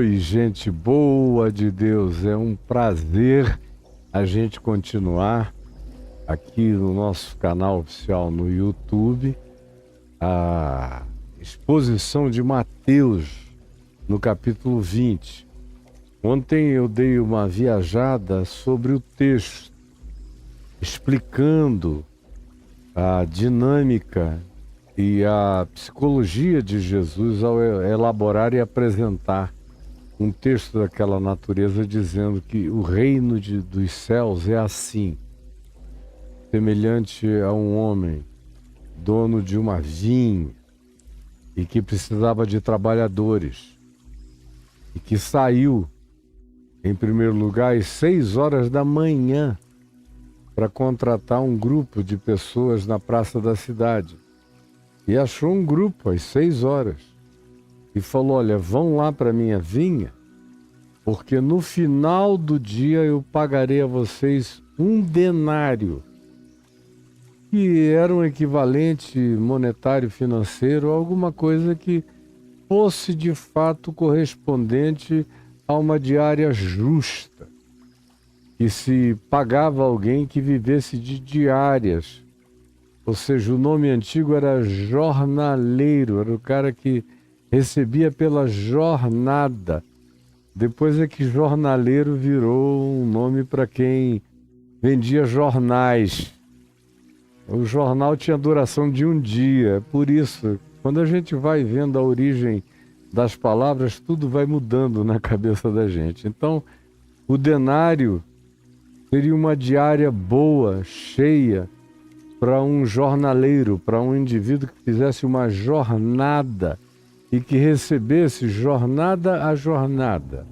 Oi, gente boa de Deus, é um prazer a gente continuar aqui no nosso canal oficial no YouTube a exposição de Mateus no capítulo 20. Ontem eu dei uma viajada sobre o texto, explicando a dinâmica e a psicologia de Jesus ao elaborar e apresentar um texto daquela natureza, dizendo que o reino dos céus é assim, semelhante a um homem dono de uma vinha e que precisava de trabalhadores e que saiu em primeiro lugar às 6 horas da manhã para contratar um grupo de pessoas na praça da cidade. E achou um grupo às 6 horas e falou: olha, vão lá para minha vinha, porque no final do dia eu pagarei a vocês 1 denário, que era um equivalente monetário financeiro, alguma coisa que fosse de fato correspondente a uma diária justa, que se pagava alguém que vivesse de diárias. Ou seja, o nome antigo era jornaleiro, era o cara que recebia pela jornada. Depois é que jornaleiro virou um nome para quem vendia jornais. O jornal tinha duração de um dia. Por isso, quando a gente vai vendo a origem das palavras, tudo vai mudando na cabeça da gente. Então, o denário seria uma diária boa, cheia, para um jornaleiro, para um indivíduo que fizesse uma jornada e que recebesse jornada a jornada,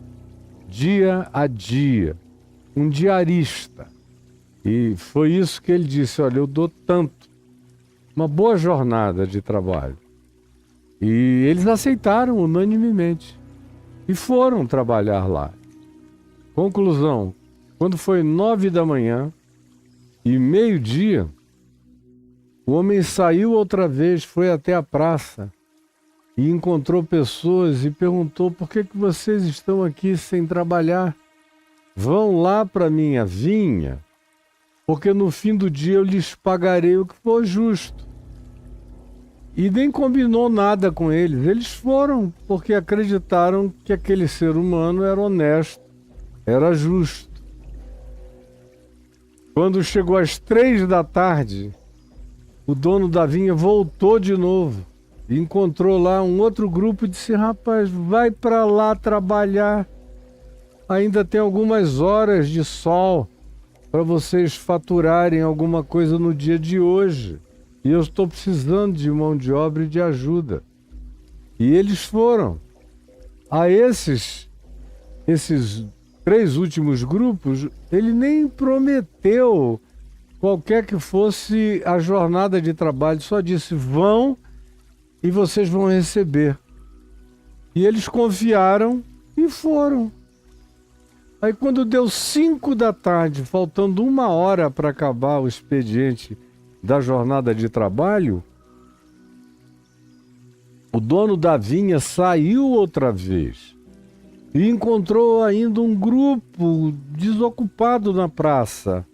dia a dia, um diarista. E foi isso que ele disse: olha, eu dou tanto, uma boa jornada de trabalho. E eles aceitaram unanimemente e foram trabalhar lá. Conclusão: quando foi 9 da manhã e meio-dia, o homem saiu outra vez, foi até a praça e encontrou pessoas e perguntou: por que vocês estão aqui sem trabalhar? Vão lá para minha vinha, porque no fim do dia eu lhes pagarei o que for justo. E nem combinou nada com eles. Eles foram porque acreditaram que aquele ser humano era honesto, era justo. Quando chegou às 3 da tarde, o dono da vinha voltou de novo e encontrou lá um outro grupo e disse: rapaz, vai para lá trabalhar. Ainda tem algumas horas de sol para vocês faturarem alguma coisa no dia de hoje. E eu estou precisando de mão de obra e de ajuda. E eles foram. A esses 3 últimos grupos, ele nem prometeu qualquer que fosse a jornada de trabalho, só disse: vão e vocês vão receber. E eles confiaram e foram. Aí quando deu 5 da tarde, faltando 1 hora para acabar o expediente da jornada de trabalho, o dono da vinha saiu outra vez e encontrou ainda um grupo desocupado na praça.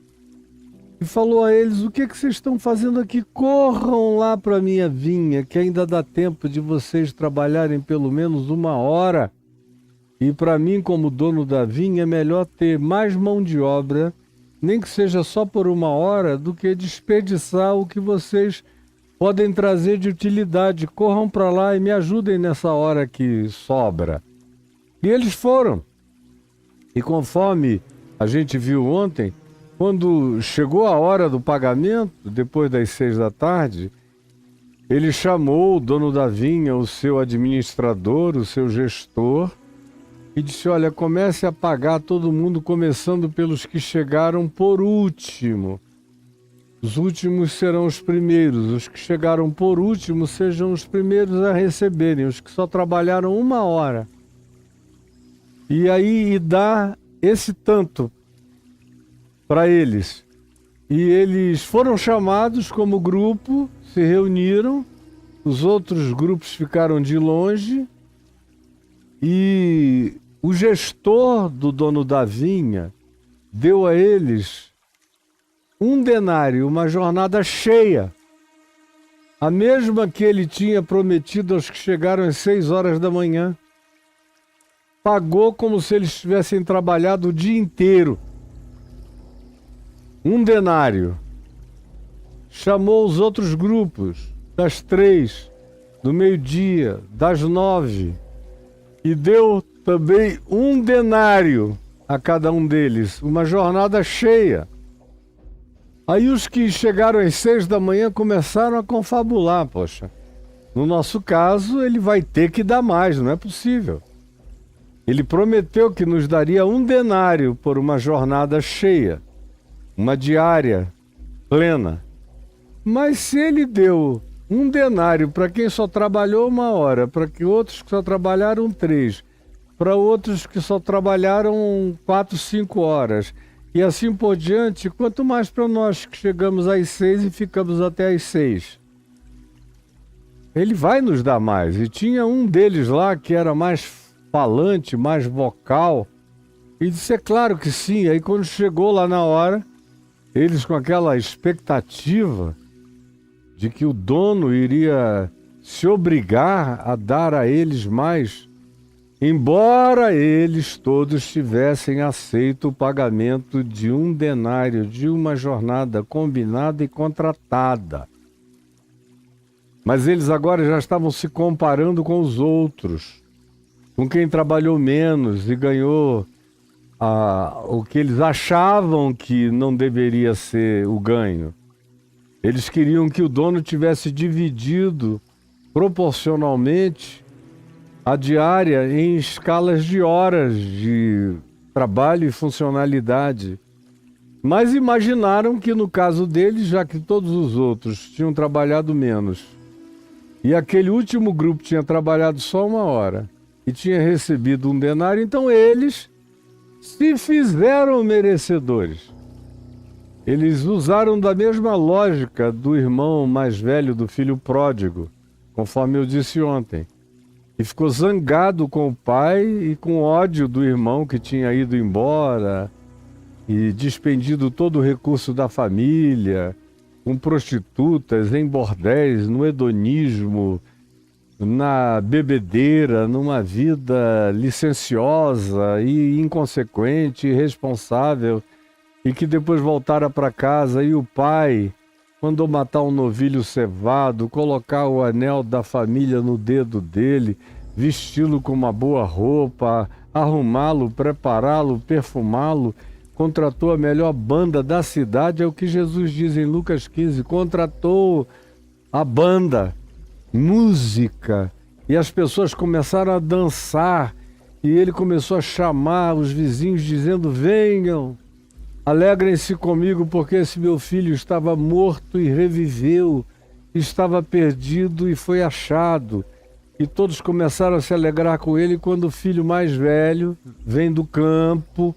E falou a eles: o que vocês estão fazendo aqui? Corram lá para a minha vinha, que ainda dá tempo de vocês trabalharem pelo menos 1 hora. E para mim, como dono da vinha, é melhor ter mais mão de obra, nem que seja só por 1 hora, do que desperdiçar o que vocês podem trazer de utilidade. Corram para lá e me ajudem nessa hora que sobra. E eles foram. E conforme a gente viu ontem, quando chegou a hora do pagamento, depois das 6 da tarde, ele chamou o dono da vinha, o seu administrador, o seu gestor, e disse: olha, comece a pagar todo mundo, começando pelos que chegaram por último. Os últimos serão os primeiros, os que chegaram por último sejam os primeiros a receberem, os que só trabalharam 1 hora. E aí dá esse tanto para eles. E eles foram chamados como grupo, se reuniram, os outros grupos ficaram de longe e o gestor do dono da vinha deu a eles 1 denário, uma jornada cheia, a mesma que ele tinha prometido aos que chegaram às 6 horas da manhã. Pagou como se eles tivessem trabalhado o dia inteiro. 1 denário. Chamou os outros grupos, das 3, do meio-dia, das 9, e deu também 1 denário a cada um deles, uma jornada cheia. Aí os que chegaram às 6 da manhã começaram a confabular. Poxa, no nosso caso ele vai ter que dar mais, não é possível. Ele prometeu que nos daria 1 denário por uma jornada cheia, uma diária plena. Mas se ele deu 1 denário para quem só trabalhou 1 hora, para que outros que só trabalharam 3, para outros que só trabalharam 4, 5 horas, e assim por diante, quanto mais para nós que chegamos às 6 e ficamos até às 6. Ele vai nos dar mais. E tinha um deles lá que era mais falante, mais vocal, e disse, é claro que sim. Aí quando chegou lá na hora, eles com aquela expectativa de que o dono iria se obrigar a dar a eles mais, embora eles todos tivessem aceito o pagamento de 1 denário, de uma jornada combinada e contratada. Mas eles agora já estavam se comparando com os outros, com quem trabalhou menos e ganhou o que eles achavam que não deveria ser o ganho. Eles queriam que o dono tivesse dividido proporcionalmente a diária em escalas de horas de trabalho e funcionalidade. Mas imaginaram que no caso deles, já que todos os outros tinham trabalhado menos, e aquele último grupo tinha trabalhado só 1 hora e tinha recebido 1 denário, então eles se fizeram merecedores. Eles usaram da mesma lógica do irmão mais velho do filho pródigo, conforme eu disse ontem. E ficou zangado com o pai e com ódio do irmão que tinha ido embora e despendido todo o recurso da família, com prostitutas, em bordéis, no hedonismo, na bebedeira, numa vida licenciosa e inconsequente, irresponsável, e que depois voltara para casa e o pai mandou matar um novilho cevado, colocar o anel da família no dedo dele, vesti-lo com uma boa roupa, arrumá-lo, prepará-lo, perfumá-lo, contratou a melhor banda da cidade, é o que Jesus diz em Lucas 15, contratou a banda, música, e as pessoas começaram a dançar, e ele começou a chamar os vizinhos dizendo, venham, alegrem-se comigo, porque esse meu filho estava morto e reviveu, estava perdido e foi achado. E todos começaram a se alegrar com ele quando o filho mais velho vem do campo,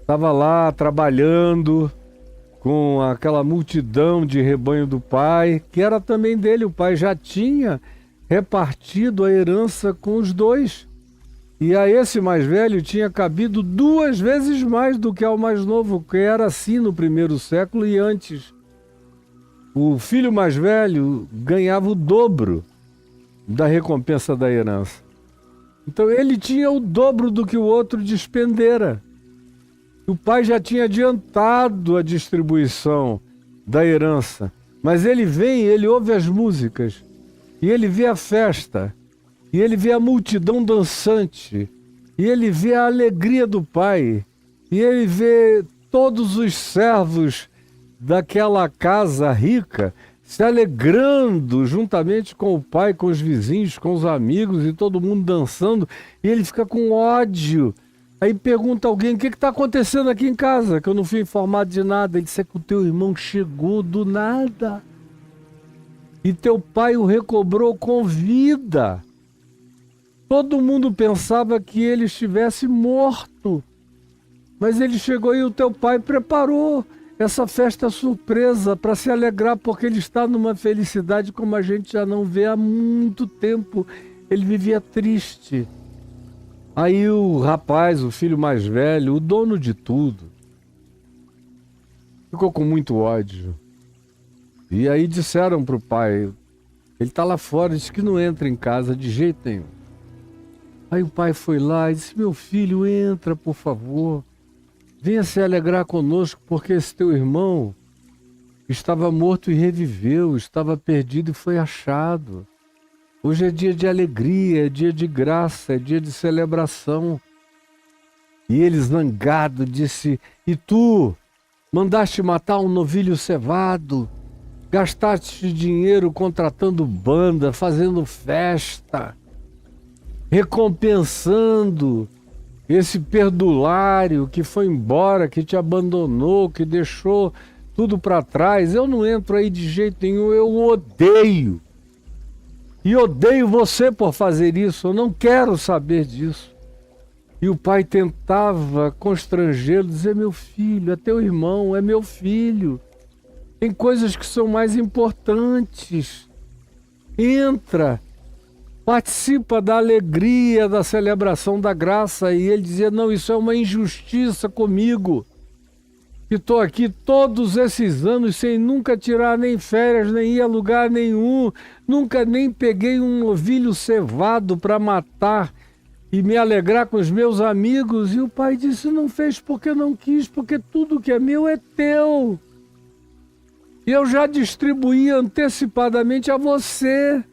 estava lá trabalhando com aquela multidão de rebanho do pai, que era também dele. O pai já tinha repartido a herança com os 2. E a esse mais velho tinha cabido 2 vezes mais do que ao mais novo, que era assim no primeiro século e antes. O filho mais velho ganhava o dobro da recompensa da herança. Então ele tinha o dobro do que o outro despendera. O pai já tinha adiantado a distribuição da herança, mas ele vem, ele ouve as músicas, e ele vê a festa, e ele vê a multidão dançante, e ele vê a alegria do pai, e ele vê todos os servos daquela casa rica se alegrando juntamente com o pai, com os vizinhos, com os amigos, e todo mundo dançando, e ele fica com ódio. Aí pergunta alguém, o que está acontecendo aqui em casa? Que eu não fui informado de nada. Ele disse, é que o teu irmão chegou do nada, e teu pai o recobrou com vida. Todo mundo pensava que ele estivesse morto, mas ele chegou e o teu pai preparou essa festa surpresa para se alegrar, porque ele está numa felicidade como a gente já não vê há muito tempo. Ele vivia triste. Aí o rapaz, o filho mais velho, o dono de tudo, ficou com muito ódio. E aí disseram pro pai, ele tá lá fora, disse que não entra em casa de jeito nenhum. Aí o pai foi lá e disse, meu filho, entra, por favor. Venha se alegrar conosco, porque esse teu irmão estava morto e reviveu, estava perdido e foi achado. Hoje é dia de alegria, é dia de graça, é dia de celebração. E ele, zangado, disse, e tu mandaste matar um novilho cevado, gastaste dinheiro contratando banda, fazendo festa, recompensando esse perdulário que foi embora, que te abandonou, que deixou tudo para trás. Eu não entro aí de jeito nenhum, eu odeio. E odeio você por fazer isso, eu não quero saber disso. E o pai tentava constrangê-lo, dizer, meu filho, é teu irmão, é meu filho. Tem coisas que são mais importantes. Entra, participa da alegria, da celebração da graça. E ele dizia, não, isso é uma injustiça comigo. Que estou aqui todos esses anos sem nunca tirar nem férias, nem ir a lugar nenhum. Nunca nem peguei um novilho cevado para matar e me alegrar com os meus amigos. E o pai disse, não fez porque não quis, porque tudo que é meu é teu. E eu já distribuí antecipadamente a você.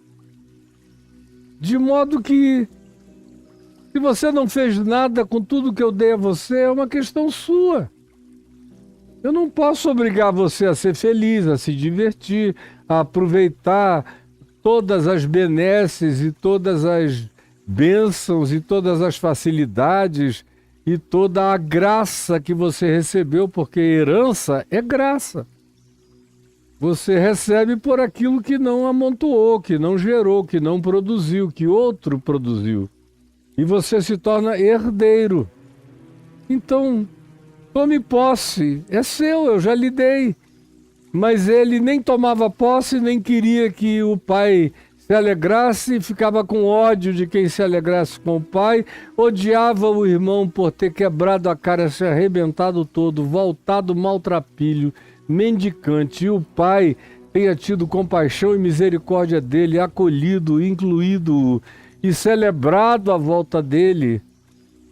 De modo que, se você não fez nada com tudo que eu dei a você, é uma questão sua. Eu não posso obrigar você a ser feliz, a se divertir, a aproveitar todas as benesses e todas as bênçãos e todas as facilidades e toda a graça que você recebeu, porque herança é graça. Você recebe por aquilo que não amontoou, que não gerou, que não produziu, que outro produziu. E você se torna herdeiro. Então, tome posse, é seu, eu já lhe dei. Mas ele nem tomava posse, nem queria que o pai se alegrasse, ficava com ódio de quem se alegrasse com o pai, odiava o irmão por ter quebrado a cara, se arrebentado todo, voltado maltrapilho, mendicante, e o pai tenha tido compaixão e misericórdia dele, acolhido, incluído e celebrado a volta dele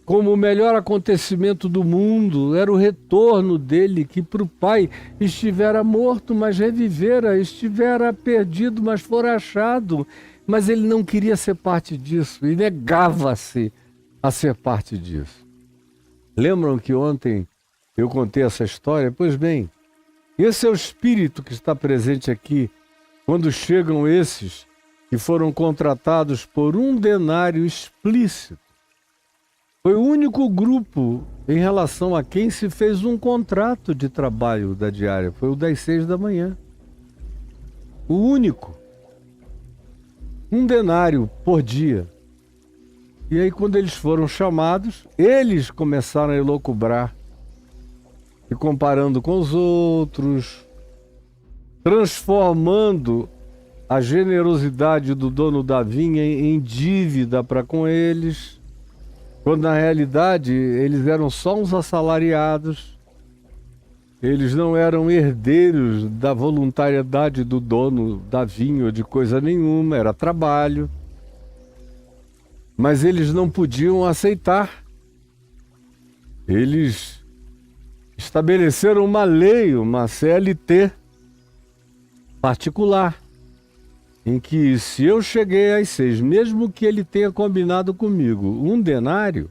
como o melhor acontecimento do mundo. Era o retorno dele, que para o pai estivera morto, mas revivera, estivera perdido, mas fora achado. Mas ele não queria ser parte disso e negava-se a ser parte disso. Lembram que ontem eu contei essa história? Pois bem, esse é o espírito que está presente aqui quando chegam esses que foram contratados por um denário explícito. Foi o único grupo em relação a quem se fez um contrato de trabalho da diária. Foi o das 6 da manhã. O único. Um denário por dia. E aí, quando eles foram chamados, eles começaram a elocubrar. E comparando com os outros, transformando a generosidade do dono da vinha em dívida para com eles, quando na realidade eles eram só uns assalariados, eles não eram herdeiros da voluntariedade do dono da vinha ou de coisa nenhuma, era trabalho. Mas eles não podiam aceitar. Eles estabeleceram uma lei, uma CLT particular, em que se eu cheguei às 6, mesmo que ele tenha combinado comigo um denário,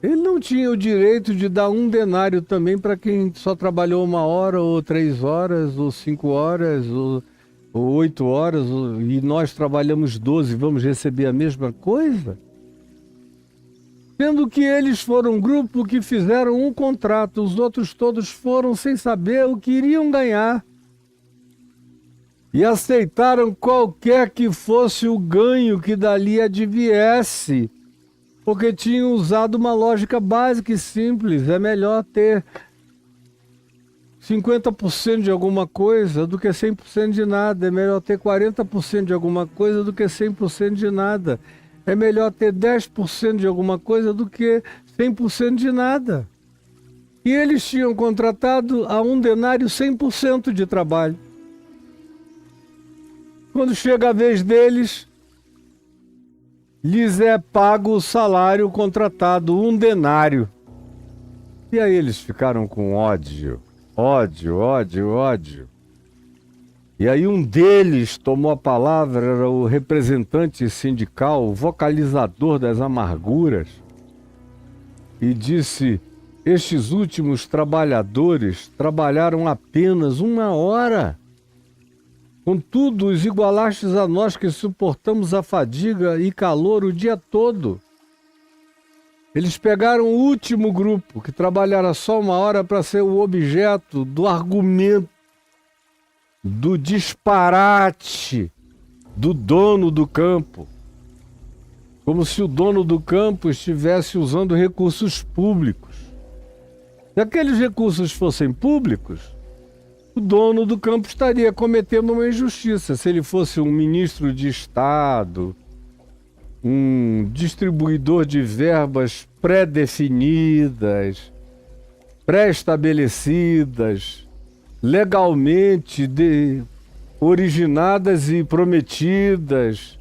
ele não tinha o direito de dar um denário também para quem só trabalhou 1 hora, ou 3 horas, ou 5 horas, ou 8 horas, e nós trabalhamos 12, vamos receber a mesma coisa? Sendo que eles foram um grupo que fizeram um contrato, os outros todos foram sem saber o que iriam ganhar. E aceitaram qualquer que fosse o ganho que dali adviesse, porque tinham usado uma lógica básica e simples. É melhor ter 50% de alguma coisa do que 100% de nada. É melhor ter 40% de alguma coisa do que 100% de nada. É melhor ter 10% de alguma coisa do que 100% de nada. E eles tinham contratado a um denário 100% de trabalho. Quando chega a vez deles, lhes é pago o salário contratado, um denário. E aí eles ficaram com ódio. E aí um deles tomou a palavra, era o representante sindical, o vocalizador das amarguras, e disse: estes últimos trabalhadores trabalharam apenas 1 hora. Contudo, os igualastes a nós que suportamos a fadiga e calor o dia todo. Eles pegaram o último grupo, que trabalhara só 1 hora, para ser o objeto do argumento, do disparate do dono do campo. Como se o dono do campo estivesse usando recursos públicos. Se aqueles recursos fossem públicos, o dono do campo estaria cometendo uma injustiça. Se ele fosse um ministro de Estado, um distribuidor de verbas pré-definidas, pré-estabelecidas, legalmente originadas e prometidas,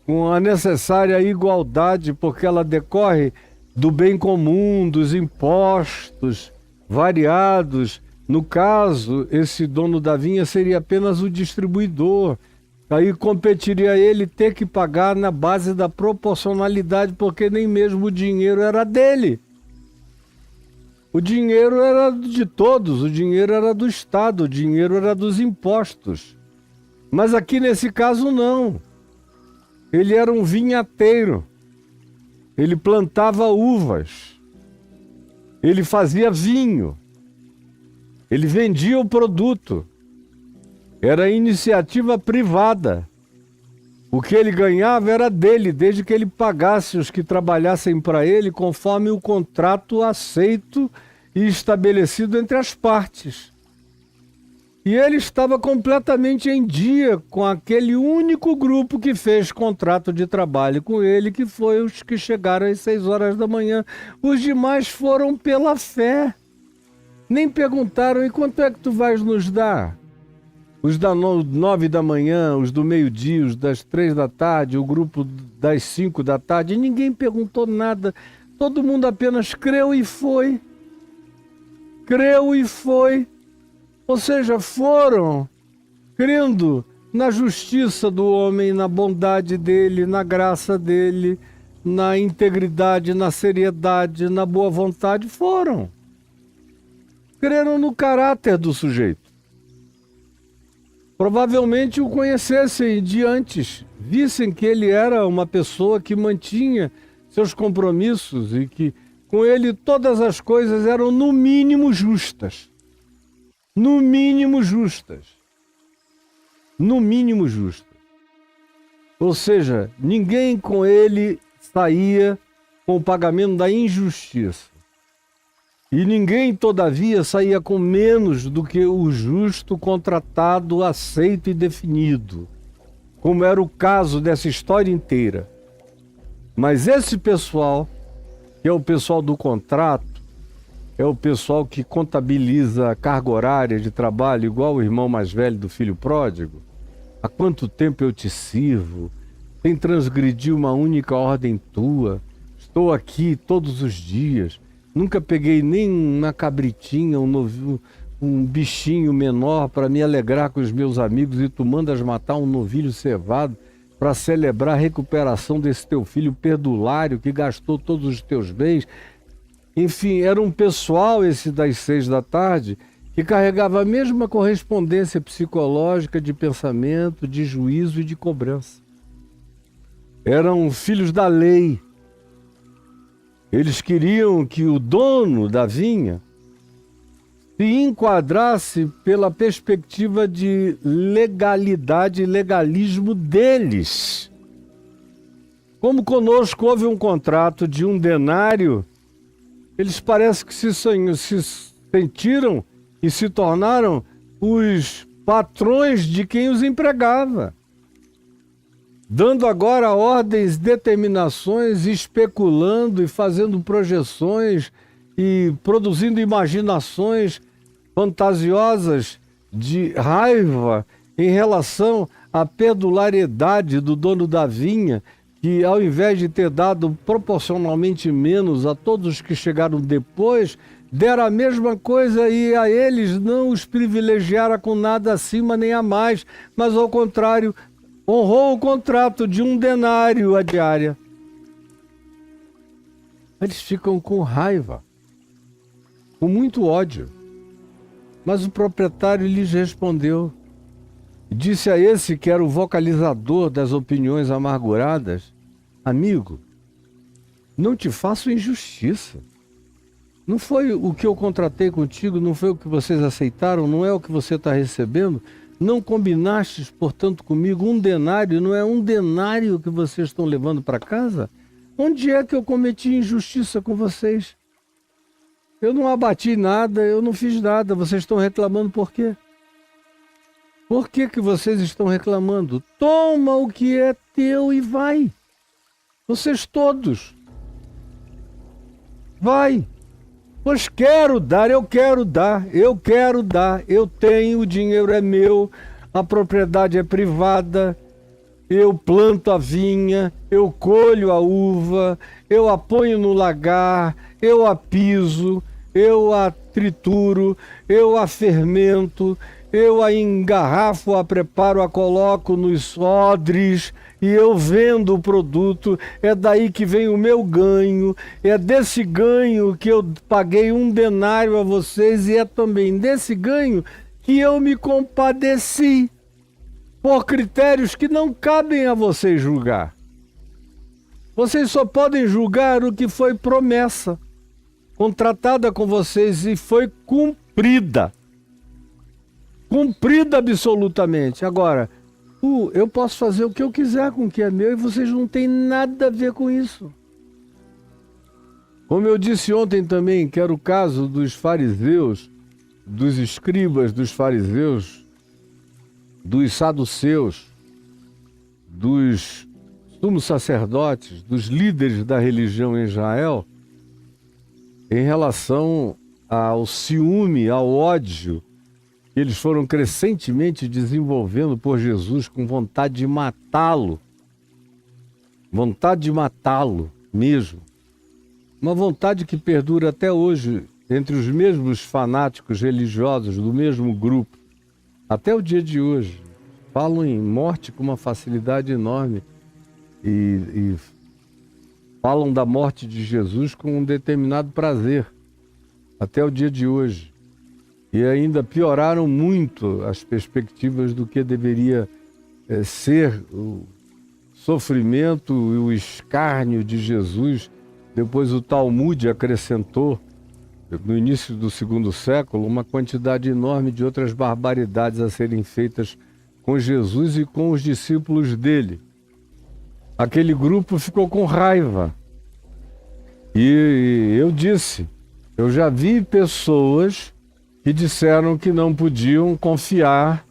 com a necessária igualdade, porque ela decorre do bem comum, dos impostos variados. No caso, esse dono da vinha seria apenas o distribuidor. Aí competiria ele ter que pagar na base da proporcionalidade, porque nem mesmo o dinheiro era dele. O dinheiro era de todos, o dinheiro era do Estado, o dinheiro era dos impostos. Mas aqui nesse caso não. Ele era um vinhateiro. Ele plantava uvas. Ele fazia vinho. Ele vendia o produto. Era iniciativa privada. O que ele ganhava era dele, desde que ele pagasse os que trabalhassem para ele conforme o contrato aceito e estabelecido entre as partes. E ele estava completamente em dia com aquele único grupo que fez contrato de trabalho com ele, que foi os que chegaram às 6 horas da manhã. Os demais foram pela fé. Nem perguntaram: e quanto é que tu vais nos dar? Os das 9 da manhã, os do meio-dia, os das 3 da tarde, o grupo das 5 da tarde. Ninguém perguntou nada. Todo mundo apenas creu e foi. Creu e foi. Ou seja, foram crendo na justiça do homem, na bondade dele, na graça dele, na integridade, na seriedade, na boa vontade. Foram. Creram no caráter do sujeito. Provavelmente o conhecessem de antes, vissem que ele era uma pessoa que mantinha seus compromissos e que com ele todas as coisas eram no mínimo justas. No mínimo justas. No mínimo justas. Ou seja, ninguém com ele saía com o pagamento da injustiça. E ninguém, todavia, saía com menos do que o justo contratado, aceito e definido, como era o caso dessa história inteira. Mas esse pessoal, que é o pessoal do contrato, é o pessoal que contabiliza a carga horária de trabalho, igual o irmão mais velho do filho pródigo. Há quanto tempo eu te sirvo? Sem transgredir uma única ordem tua. Estou aqui todos os dias. Nunca peguei nem uma cabritinha, um bichinho menor para me alegrar com os meus amigos, e tu mandas matar um novilho cevado para celebrar a recuperação desse teu filho perdulário que gastou todos os teus bens. Enfim, era um pessoal, esse das 6 da tarde, que carregava a mesma correspondência psicológica de pensamento, de juízo e de cobrança. Eram filhos da lei. Eles queriam que o dono da vinha se enquadrasse pela perspectiva de legalidade e legalismo deles. Como conosco houve um contrato de um denário, eles parece que se sentiram e se tornaram os patrões de quem os empregava. dando agora ordens, determinações, especulando e fazendo projeções e produzindo imaginações fantasiosas de raiva em relação à perdulariedade do dono da vinha, que ao invés de ter dado proporcionalmente menos a todos os que chegaram depois, dera a mesma coisa e a eles não os privilegiara com nada acima nem a mais, mas ao contrário, honrou o contrato de 1 denário a diária. Eles ficam com raiva, com muito ódio. Mas o proprietário lhes respondeu. Disse a esse que era o vocalizador das opiniões amarguradas: amigo, não te faço injustiça. Não foi o que eu contratei contigo, não foi o que vocês aceitaram, não é o que você está recebendo. Não combinastes, portanto, comigo 1 denário, não é 1 denário que vocês estão levando para casa? Onde é que eu cometi injustiça com vocês? Eu não abati nada, eu não fiz nada, vocês estão reclamando por quê? Por que vocês estão reclamando? Toma o que é teu e vai. Vocês todos. Vai. Pois quero dar, eu quero dar, eu quero dar. Eu tenho, o dinheiro é meu, a propriedade é privada. Eu planto a vinha, eu colho a uva, eu a ponho no lagar, eu a piso, eu a trituro, eu a fermento, eu a engarrafo, a preparo, a coloco nos odres e eu vendo o produto. É daí que vem o meu ganho, é desse ganho que eu paguei 1 denário a vocês e é também desse ganho que eu me compadeci. Por critérios que não cabem a vocês julgar. Vocês só podem julgar o que foi promessa, contratada com vocês e foi cumprida. Cumprida absolutamente. Agora, eu posso fazer o que eu quiser com o que é meu e vocês não têm nada a ver com isso. Como eu disse ontem também, que era o caso dos fariseus, dos escribas dos fariseus, dos saduceus, dos sumos sacerdotes, dos líderes da religião em Israel, em relação ao ciúme, ao ódio que eles foram crescentemente desenvolvendo por Jesus, com vontade de matá-lo mesmo. Uma vontade que perdura até hoje entre os mesmos fanáticos religiosos do mesmo grupo. Até o dia de hoje, falam em morte com uma facilidade enorme e falam da morte de Jesus com um determinado prazer, até o dia de hoje. E ainda pioraram muito as perspectivas do que deveria ser o sofrimento e o escárnio de Jesus. Depois o Talmud acrescentou, no início do 2º século, uma quantidade enorme de outras barbaridades a serem feitas com Jesus e com os discípulos dele. Aquele grupo ficou com raiva. E eu disse, eu já vi pessoas que disseram que não podiam confiar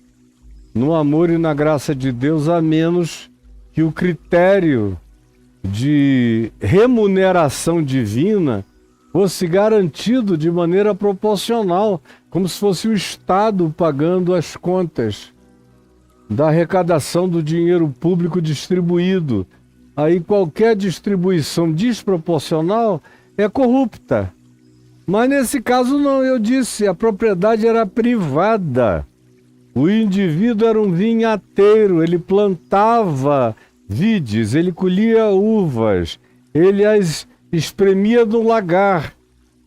no amor e na graça de Deus, a menos que o critério de remuneração divina fosse garantido de maneira proporcional, como se fosse o Estado pagando as contas da arrecadação do dinheiro público distribuído. Aí qualquer distribuição desproporcional é corrupta. Mas nesse caso não, eu disse, a propriedade era privada. O indivíduo era um vinhateiro, ele plantava vides, ele colhia uvas, ele as espremia no lagar,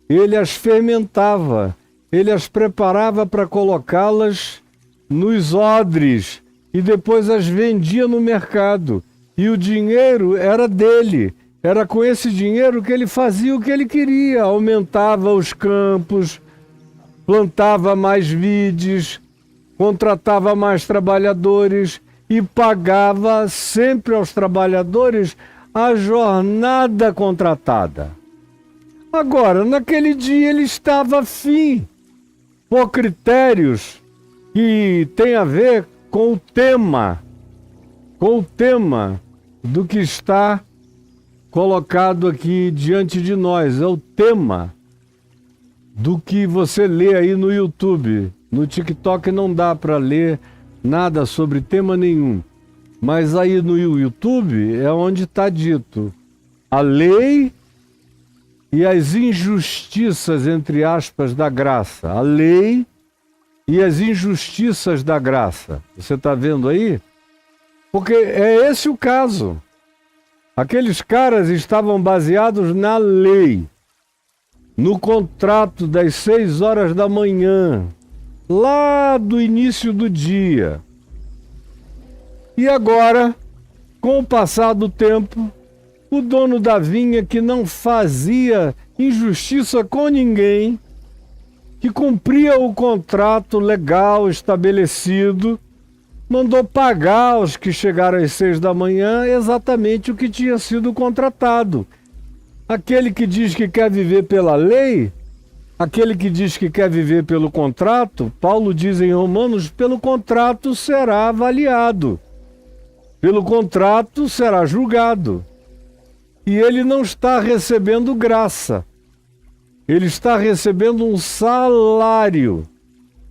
ele as fermentava, ele as preparava para colocá-las nos odres e depois as vendia no mercado. E o dinheiro era dele. Era com esse dinheiro que ele fazia o que ele queria. Aumentava os campos, plantava mais vides, contratava mais trabalhadores e pagava sempre aos trabalhadores a jornada contratada. Agora, naquele dia ele estava afim, por critérios que têm a ver com o tema com o tema do que está colocado aqui diante de nós. É o tema do que você lê aí no YouTube. No TikTok não dá para ler nada sobre tema nenhum. Mas aí no YouTube é onde está dito a lei e as injustiças, entre aspas, da graça. A lei e as injustiças da graça. Você está vendo aí? Porque é esse o caso. Aqueles caras estavam baseados na lei, no contrato das 6 horas da manhã, lá do início do dia. E agora, com o passar do tempo, o dono da vinha, que não fazia injustiça com ninguém, que cumpria o contrato legal estabelecido, mandou pagar aos que chegaram às 6 da manhã exatamente o que tinha sido contratado. Aquele que diz que quer viver pela lei, aquele que diz que quer viver pelo contrato, Paulo diz em Romanos, pelo contrato será avaliado, pelo contrato será julgado. E ele não está recebendo graça, ele está recebendo um salário.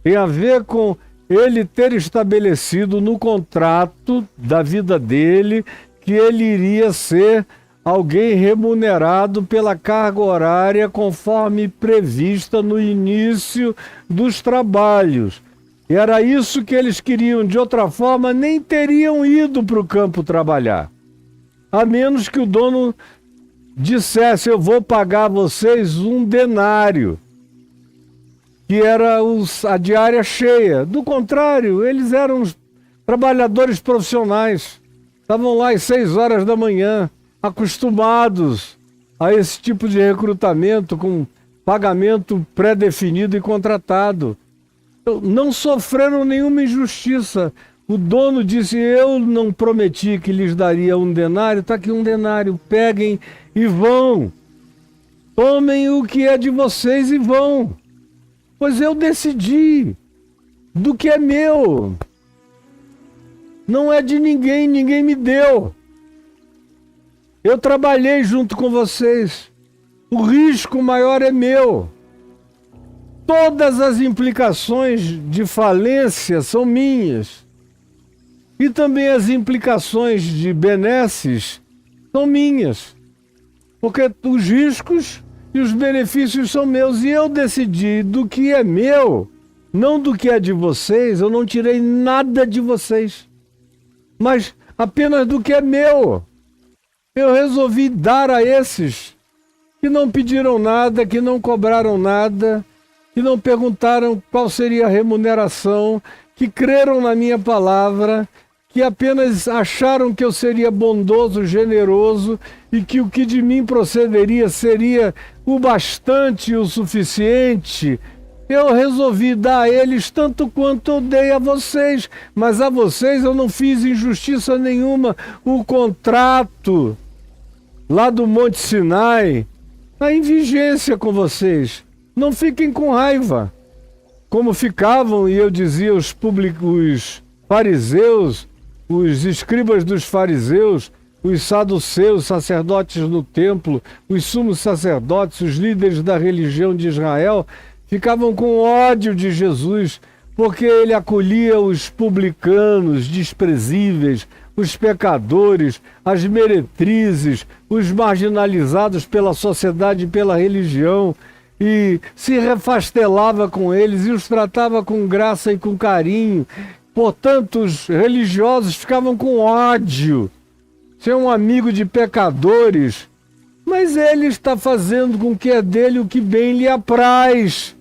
Tem a ver com ele ter estabelecido no contrato da vida dele que ele iria ser alguém remunerado pela carga horária conforme prevista no início dos trabalhos. E era isso que eles queriam. De outra forma, nem teriam ido para o campo trabalhar. A menos que o dono dissesse, eu vou pagar vocês 1 denário. Que era a diária cheia. Do contrário, eles eram trabalhadores profissionais. Estavam lá às 6 horas da manhã, acostumados a esse tipo de recrutamento com pagamento pré-definido e contratado. Não sofreram nenhuma injustiça. O dono disse, eu não prometi que lhes daria 1 denário, está aqui 1 denário, peguem e vão. Tomem o que é de vocês e vão. Pois eu decidi do que é meu. Não é de ninguém, ninguém me deu. Eu trabalhei junto com vocês. O risco maior é meu. Todas as implicações de falência são minhas. E também as implicações de benesses são minhas. Porque os riscos e os benefícios são meus. E eu decidi do que é meu, não do que é de vocês. Eu não tirei nada de vocês, mas apenas do que é meu. Eu resolvi dar a esses que não pediram nada, que não cobraram nada, que não perguntaram qual seria a remuneração, que creram na minha palavra, que apenas acharam que eu seria bondoso, generoso e que o que de mim procederia seria o bastante, o suficiente. Eu resolvi dar a eles tanto quanto eu dei a vocês, mas a vocês eu não fiz injustiça nenhuma. O contrato lá do Monte Sinai está em vigência com vocês. Não fiquem com raiva, como ficavam, e eu dizia, os fariseus, os escribas dos fariseus, os saduceus, sacerdotes no templo, os sumos sacerdotes, os líderes da religião de Israel, ficavam com ódio de Jesus, porque ele acolhia os publicanos desprezíveis, os pecadores, as meretrizes, os marginalizados pela sociedade e pela religião, e se refastelava com eles e os tratava com graça e com carinho. Portanto, os religiosos ficavam com ódio. Ser um amigo de pecadores, mas ele está fazendo com que é dele o que bem lhe apraz.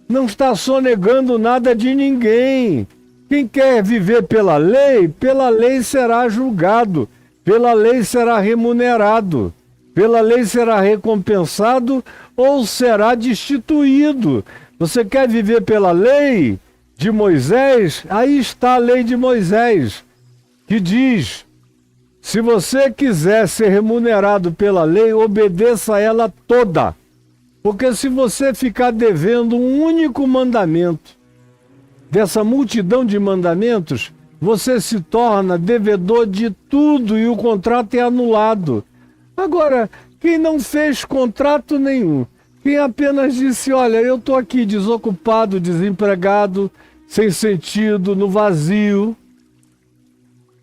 Não está sonegando nada de ninguém. Quem quer viver pela lei será julgado, pela lei será remunerado, pela lei será recompensado ou será destituído. Você quer viver pela lei de Moisés? Aí está a lei de Moisés, que diz, se você quiser ser remunerado pela lei, obedeça a ela toda. Porque se você ficar devendo um único mandamento, dessa multidão de mandamentos, você se torna devedor de tudo e o contrato é anulado. Agora, quem não fez contrato nenhum, quem apenas disse, olha, eu estou aqui desocupado, desempregado, sem sentido, no vazio,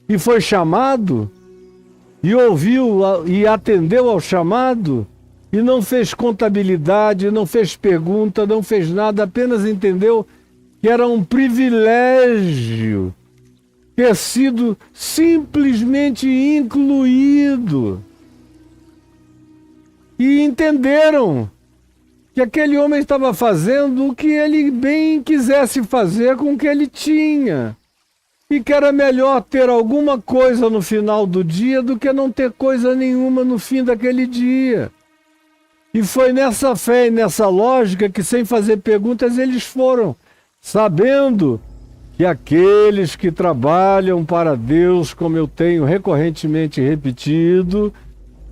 e foi chamado, e ouviu e atendeu ao chamado, e não fez contabilidade, não fez pergunta, não fez nada, apenas entendeu que era um privilégio ter sido simplesmente incluído. E entenderam que aquele homem estava fazendo o que ele bem quisesse fazer com o que ele tinha. E que era melhor ter alguma coisa no final do dia do que não ter coisa nenhuma no fim daquele dia. E foi nessa fé e nessa lógica que, sem fazer perguntas, eles foram, sabendo que aqueles que trabalham para Deus, como eu tenho recorrentemente repetido,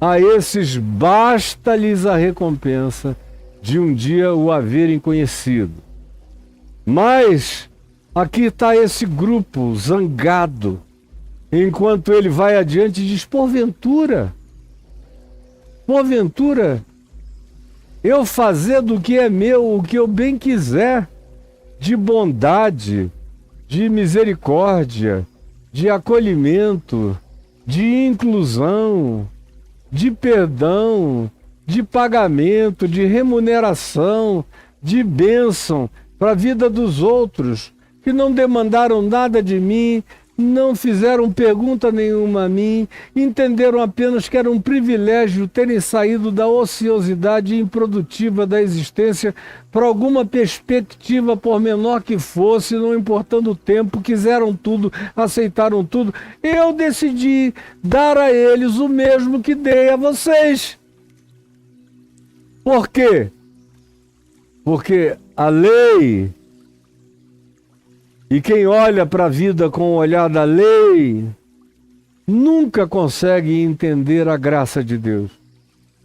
a esses basta-lhes a recompensa de um dia o haverem conhecido. Mas aqui está esse grupo zangado, enquanto ele vai adiante e diz, porventura, eu fazer do que é meu o que eu bem quiser, de bondade, de misericórdia, de acolhimento, de inclusão, de perdão, de pagamento, de remuneração, de bênção para a vida dos outros, que não demandaram nada de mim, não fizeram pergunta nenhuma a mim, entenderam apenas que era um privilégio terem saído da ociosidade improdutiva da existência para alguma perspectiva, por menor que fosse, não importando o tempo, quiseram tudo, aceitaram tudo. Eu decidi dar a eles o mesmo que dei a vocês. Por quê? Porque a lei, e quem olha para a vida com o olhar da lei, nunca consegue entender a graça de Deus.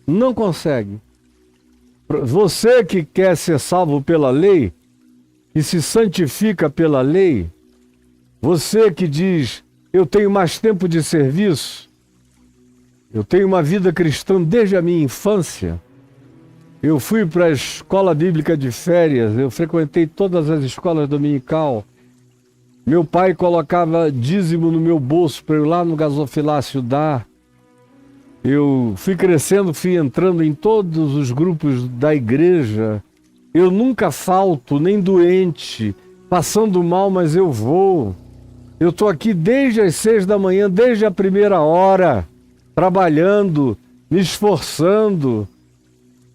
Não consegue. Você que quer ser salvo pela lei, e se santifica pela lei, você que diz, eu tenho mais tempo de serviço, eu tenho uma vida cristã desde a minha infância, eu fui para a escola bíblica de férias, eu frequentei todas as escolas dominical. Meu pai colocava dízimo no meu bolso para eu ir lá no gasofilácio dar. Eu fui crescendo, fui entrando em todos os grupos da igreja. Eu nunca falto, nem doente, passando mal, mas eu vou. Eu estou aqui desde as 6 da manhã, desde a primeira hora, trabalhando, me esforçando,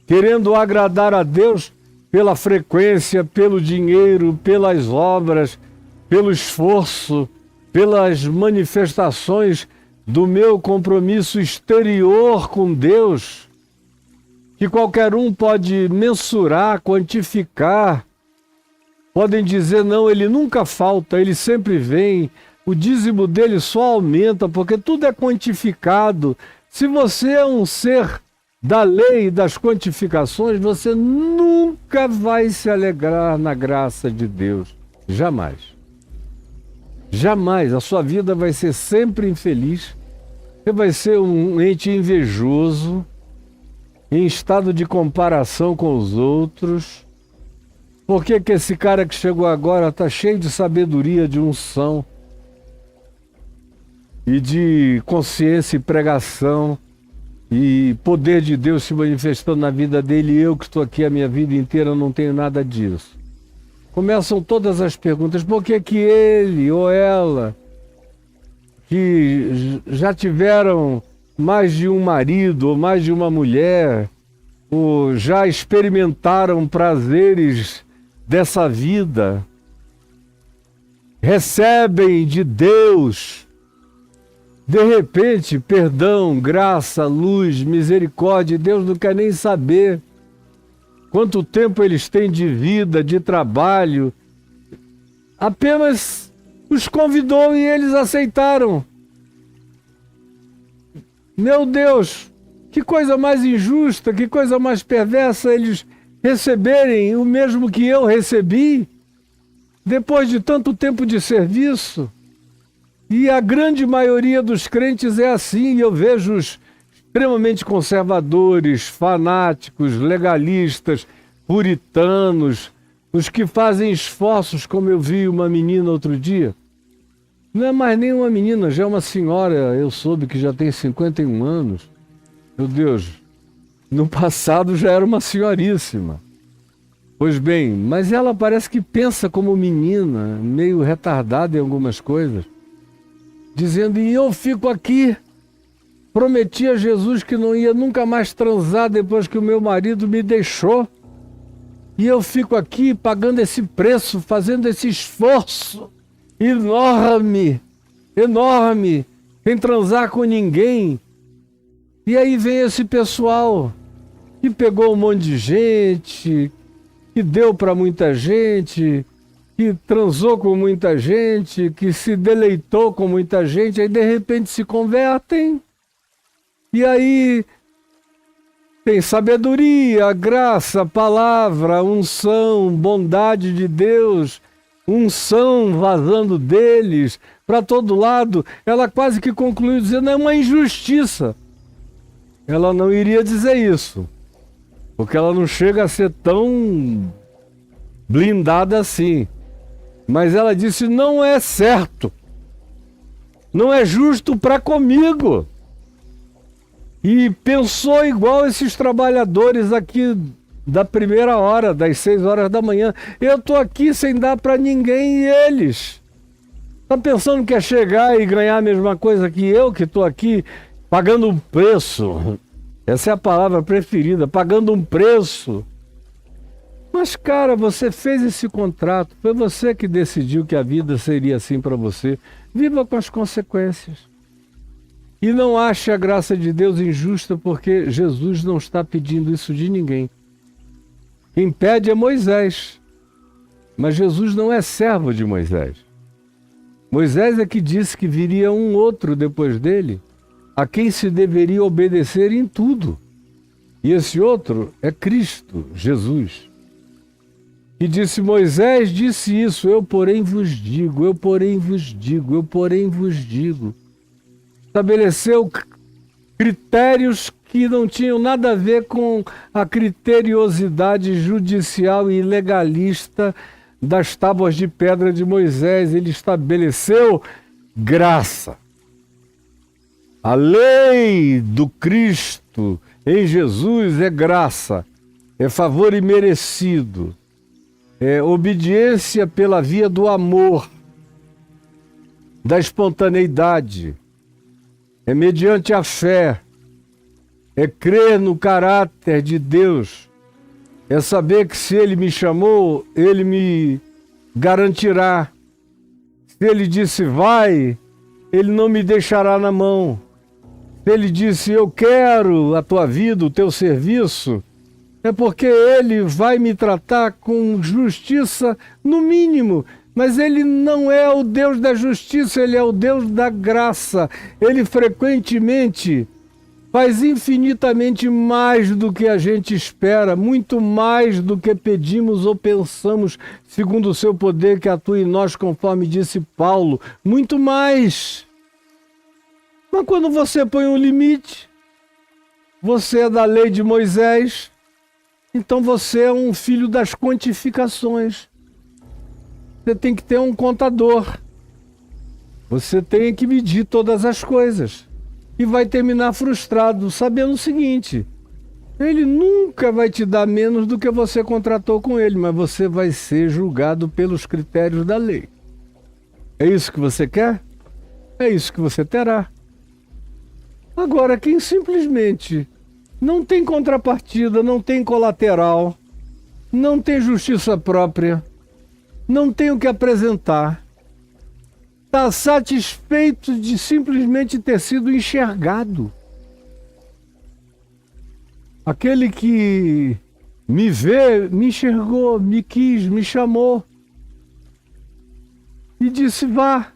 querendo agradar a Deus pela frequência, pelo dinheiro, pelas obras, pelo esforço, pelas manifestações do meu compromisso exterior com Deus, que qualquer um pode mensurar, quantificar. Podem dizer, não, ele nunca falta, ele sempre vem, o dízimo dele só aumenta, porque tudo é quantificado. Se você é um ser da lei e das quantificações, você nunca vai se alegrar na graça de Deus. Jamais. Jamais. A sua vida vai ser sempre infeliz. Você vai ser um ente invejoso, em estado de comparação com os outros. Por que que esse cara que chegou agora está cheio de sabedoria, de unção e de consciência e pregação e poder de Deus se manifestando na vida dele, e eu que estou aqui a minha vida inteira não tenho nada disso? Começam todas as perguntas, por que que ele ou ela, que já tiveram mais de um marido ou mais de uma mulher, ou já experimentaram prazeres dessa vida, recebem de Deus, de repente, perdão, graça, luz, misericórdia, Deus não quer nem saber quanto tempo eles têm de vida, de trabalho, apenas os convidou e eles aceitaram. Meu Deus, que coisa mais injusta, que coisa mais perversa eles receberem o mesmo que eu recebi, depois de tanto tempo de serviço. E a grande maioria dos crentes é assim, e eu vejo os extremamente conservadores, fanáticos, legalistas, puritanos, os que fazem esforços, como eu vi uma menina outro dia. Não é mais nem uma menina, já é uma senhora, eu soube que já tem 51 anos. Meu Deus, no passado já era uma senhoríssima. Pois bem, mas ela parece que pensa como menina, meio retardada em algumas coisas, dizendo, e eu fico aqui, prometi a Jesus que não ia nunca mais transar depois que o meu marido me deixou, e eu fico aqui pagando esse preço, fazendo esse esforço enorme, sem transar com ninguém. E aí vem esse pessoal que pegou um monte de gente, que deu para muita gente, que transou com muita gente, que se deleitou com muita gente, aí de repente se convertem, e aí tem sabedoria, graça, palavra, unção, bondade de Deus, unção vazando deles para todo lado. Ela quase que concluiu dizendo, é uma injustiça. Ela não iria dizer isso, porque ela não chega a ser tão blindada assim. Mas ela disse, não é certo, não é justo para comigo. E pensou igual esses trabalhadores aqui da primeira hora, das 6 horas da manhã. Eu estou aqui sem dar para ninguém, e eles? Está pensando que é chegar e ganhar a mesma coisa que eu, que estou aqui pagando um preço? Essa é a palavra preferida, pagando um preço. Mas, cara, você fez esse contrato, foi você que decidiu que a vida seria assim para você. Viva com as consequências. E não ache a graça de Deus injusta, porque Jesus não está pedindo isso de ninguém. Quem pede é Moisés, mas Jesus não é servo de Moisés. Moisés é que disse que viria um outro depois dele, a quem se deveria obedecer em tudo. E esse outro é Cristo, Jesus. E disse, Moisés disse isso, eu porém vos digo, eu porém vos digo, eu porém vos digo. Estabeleceu critérios que não tinham nada a ver com a criteriosidade judicial e legalista das tábuas de pedra de Moisés. Ele estabeleceu graça. A lei do Cristo em Jesus é graça, é favor imerecido, é obediência pela via do amor, da espontaneidade, é mediante a fé, é crer no caráter de Deus, é saber que se Ele me chamou, Ele me garantirá. Se Ele disse vai, Ele não me deixará na mão. Se Ele disse eu quero a tua vida, o teu serviço, é porque Ele vai me tratar com justiça no mínimo. Mas Ele não é o Deus da justiça, Ele é o Deus da graça. Ele frequentemente faz infinitamente mais do que a gente espera, muito mais do que pedimos ou pensamos, segundo o seu poder que atua em nós, conforme disse Paulo. Muito mais. Mas quando você põe um limite, você é da lei de Moisés, então você é um filho das quantificações. Você tem que ter um contador. Você tem que medir todas as coisas. E vai terminar frustrado, sabendo o seguinte: Ele nunca vai te dar menos do que você contratou com Ele, mas você vai ser julgado pelos critérios da lei. É isso que você quer? É isso que você terá. Agora, quem simplesmente não tem contrapartida, não tem colateral, não tem justiça própria, não tem o que apresentar, está satisfeito de simplesmente ter sido enxergado. Aquele que me vê, me enxergou, me quis, me chamou e disse vá.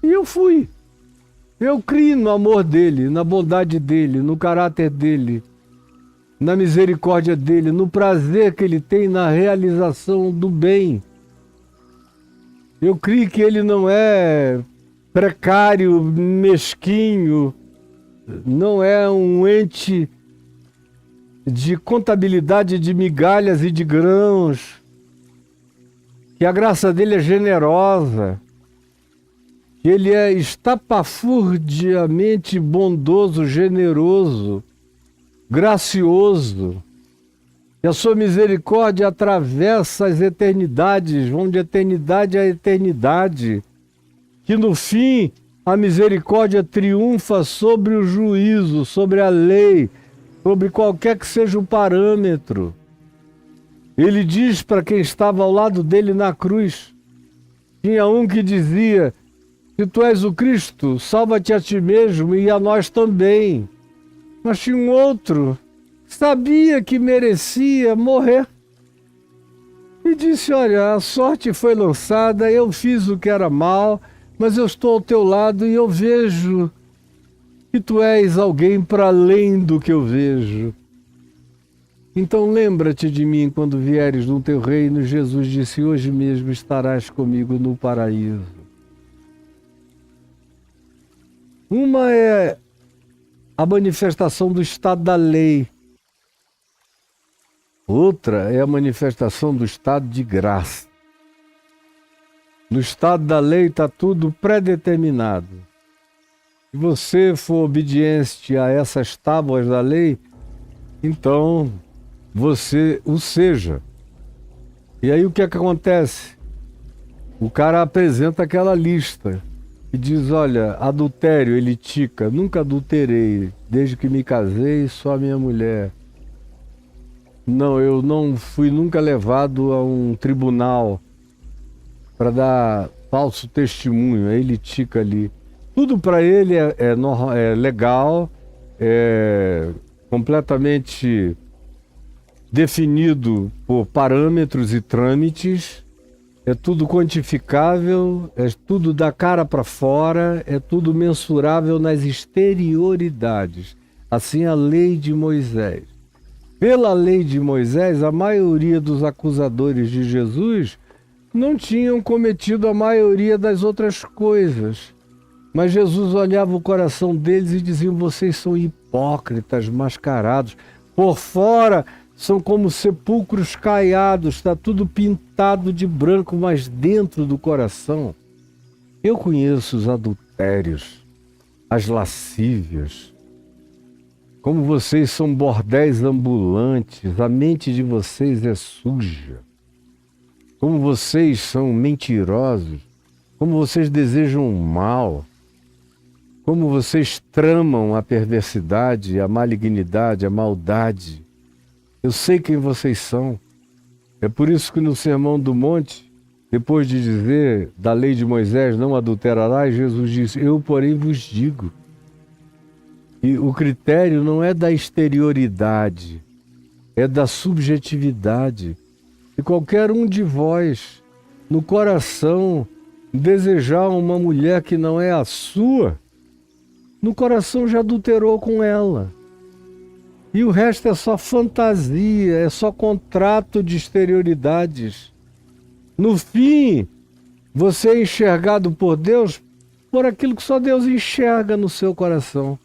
E eu fui. Eu criei no amor dele, na bondade dele, no caráter dele, na misericórdia dele, no prazer que ele tem na realização do bem. Eu creio que ele não é precário, mesquinho, não é um ente de contabilidade de migalhas e de grãos, que a graça dele é generosa, que ele é estapafurdiamente bondoso, generoso, gracioso, que a sua misericórdia atravessa as eternidades, vão de eternidade a eternidade, que no fim a misericórdia triunfa sobre o juízo, sobre a lei, sobre qualquer que seja o parâmetro. Ele diz para quem estava ao lado dele na cruz, tinha um que dizia: se tu és o Cristo, salva-te a ti mesmo e a nós também. Mas tinha um outro, sabia que merecia morrer. E disse: olha, a sorte foi lançada, eu fiz o que era mal, mas eu estou ao teu lado e eu vejo que tu és alguém para além do que eu vejo. Então lembra-te de mim quando vieres no teu reino. Jesus disse: hoje mesmo estarás comigo no paraíso. Uma é a manifestação do estado da lei. Outra é a manifestação do estado de graça. No estado da lei está tudo predeterminado. Se você for obediente a essas tábuas da lei, então você o seja. E aí o que é que acontece? O cara apresenta aquela lista e diz: olha, adultério, ele tica, nunca adulterei, desde que me casei, só a minha mulher. Não, eu não fui nunca levado a um tribunal para dar falso testemunho. Aí ele tica ali. Tudo para ele é legal, é completamente definido por parâmetros e trâmites, é tudo quantificável, é tudo da cara para fora, é tudo mensurável nas exterioridades. Assim a lei de Moisés. Pela lei de Moisés, a maioria dos acusadores de Jesus não tinham cometido a maioria das outras coisas. Mas Jesus olhava o coração deles e dizia: vocês são hipócritas, mascarados. Por fora são como sepulcros caiados, está tudo pintado de branco, mas dentro do coração eu conheço os adultérios, as lascívias. Como vocês são bordéis ambulantes, a mente de vocês é suja. Como vocês são mentirosos, como vocês desejam o mal, como vocês tramam a perversidade, a malignidade, a maldade. Eu sei quem vocês são. É por isso que no Sermão do Monte, depois de dizer da lei de Moisés, não adulterarás, Jesus disse: eu, porém, vos digo. E o critério não é da exterioridade, é da subjetividade. E qualquer um de vós, no coração, desejar uma mulher que não é a sua, no coração já adulterou com ela. E o resto é só fantasia, é só contrato de exterioridades. No fim, você é enxergado por Deus por aquilo que só Deus enxerga no seu coração.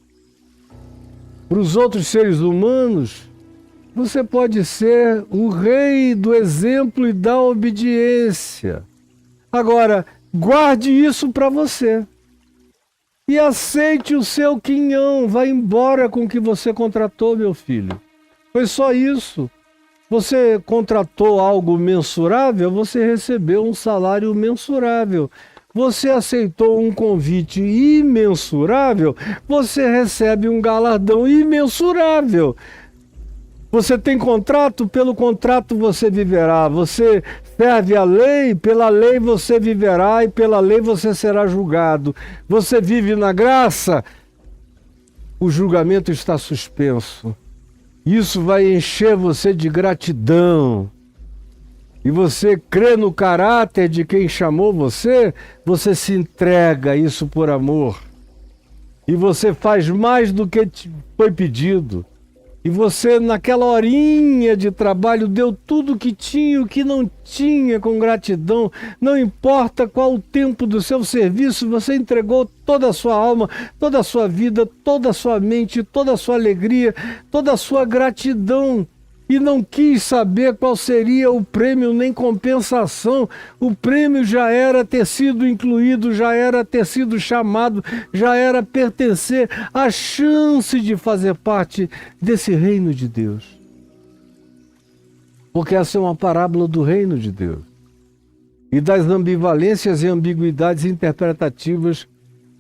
Para os outros seres humanos, você pode ser o rei do exemplo e da obediência. Agora, guarde isso para você. E aceite o seu quinhão. Vai embora com o que você contratou, meu filho. Foi só isso. Você contratou algo mensurável, você recebeu um salário mensurável. Você aceitou um convite imensurável, você recebe um galardão imensurável. Você tem contrato, pelo contrato você viverá. Você serve a lei, pela lei você viverá e pela lei você será julgado. Você vive na graça, o julgamento está suspenso. Isso vai encher você de gratidão. E você crê no caráter de quem chamou você, você se entrega a isso por amor. E você faz mais do que te foi pedido. E você, naquela horinha de trabalho, deu tudo o que tinha e o que não tinha com gratidão. Não importa qual o tempo do seu serviço, você entregou toda a sua alma, toda a sua vida, toda a sua mente, toda a sua alegria, toda a sua gratidão. E não quis saber qual seria o prêmio nem compensação. O prêmio já era ter sido incluído, já era ter sido chamado, já era pertencer à chance de fazer parte desse reino de Deus. Porque essa é uma parábola do reino de Deus e das ambivalências e ambiguidades interpretativas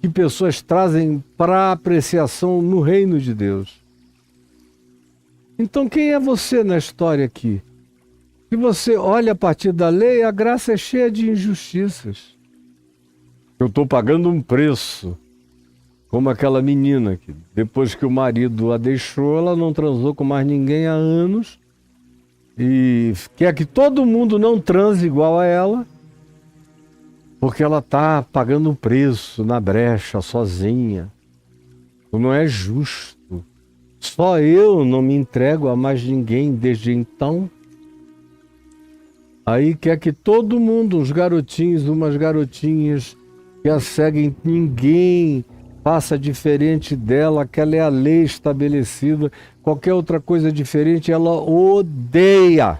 que pessoas trazem para apreciação no reino de Deus. Então quem é você na história aqui? Se você olha a partir da lei, a graça é cheia de injustiças. Eu estou pagando um preço, como aquela menina que depois que o marido a deixou, ela não transou com mais ninguém há anos e quer que todo mundo não transe igual a ela, porque ela está pagando um preço na brecha, sozinha. Não é justo. Só eu não me entrego a mais ninguém desde então. Aí quer que todo mundo, uns garotinhos, umas garotinhas que a seguem, ninguém faça diferente dela, aquela é a lei estabelecida. Qualquer outra coisa diferente, ela odeia.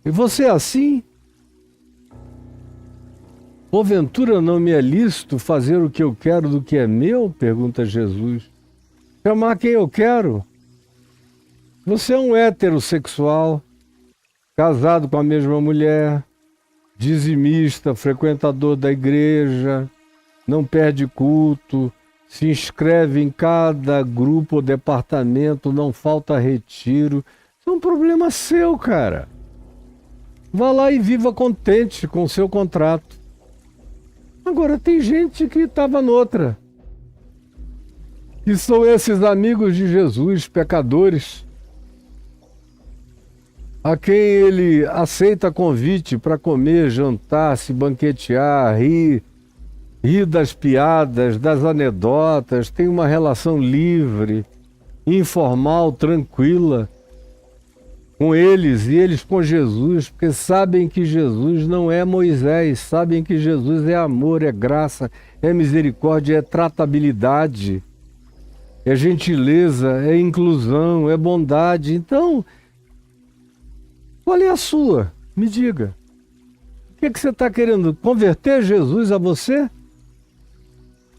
E você é assim? Porventura não me é lícito fazer o que eu quero do que é meu? Pergunta Jesus. Chamar quem eu quero. Você é um heterossexual, casado com a mesma mulher, dizimista, frequentador da igreja, não perde culto, se inscreve em cada grupo ou departamento, não falta retiro. Isso é um problema seu, cara. Vá lá e viva contente com o seu contrato. Agora, tem gente que estava noutra. E são esses amigos de Jesus, pecadores, a quem ele aceita convite para comer, jantar, se banquetear, rir das piadas, das anedotas, tem uma relação livre, informal, tranquila com eles e eles com Jesus, porque sabem que Jesus não é Moisés, sabem que Jesus é amor, é graça, é misericórdia, é tratabilidade. É gentileza, é inclusão, é bondade. Então, qual é a sua? Me diga. O que você está querendo? Converter Jesus a você?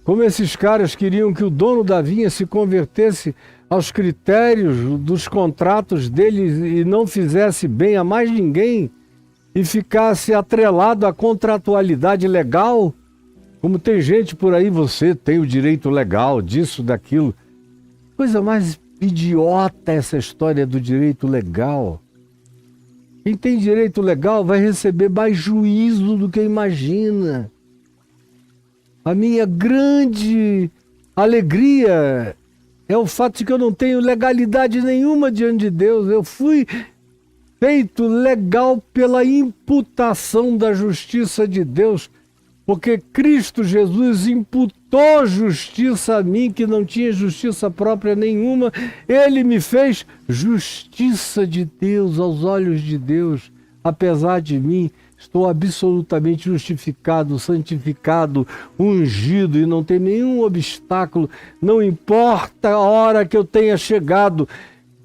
Como esses caras queriam que o dono da vinha se convertesse aos critérios dos contratos deles e não fizesse bem a mais ninguém e ficasse atrelado à contratualidade legal? Como tem gente por aí, você tem o direito legal disso, daquilo. Coisa mais idiota essa história do direito legal. Quem tem direito legal vai receber mais juízo do que imagina. A minha grande alegria é o fato de que eu não tenho legalidade nenhuma diante de Deus. Eu fui feito legal pela imputação da justiça de Deus, porque Cristo Jesus imputou justiça a mim, que não tinha justiça própria nenhuma. Ele me fez justiça de Deus aos olhos de Deus. Apesar de mim, estou absolutamente justificado, santificado, ungido e não tem nenhum obstáculo. Não importa a hora que eu tenha chegado.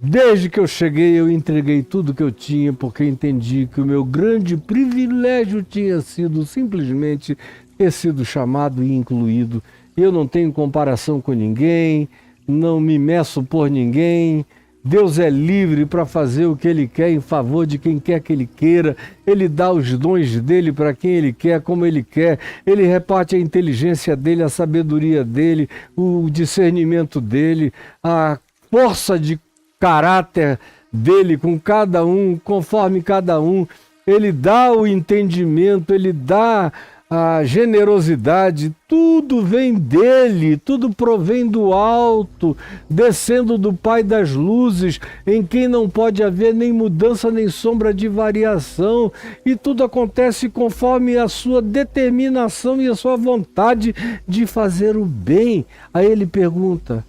Desde que eu cheguei, eu entreguei tudo que eu tinha, porque entendi que o meu grande privilégio tinha sido simplesmente ter sido chamado e incluído. Eu não tenho comparação com ninguém, não me meço por ninguém. Deus é livre para fazer o que Ele quer em favor de quem quer que Ele queira. Ele dá os dons dEle para quem Ele quer, como Ele quer. Ele reparte a inteligência dEle, a sabedoria dEle, o discernimento dEle, a força de caráter dele com cada um, conforme cada um. Ele dá o entendimento, ele dá a generosidade, tudo vem dele, tudo provém do alto, descendo do Pai das luzes, em quem não pode haver nem mudança nem sombra de variação, e tudo acontece conforme a sua determinação e a sua vontade de fazer o bem. Aí ele pergunta: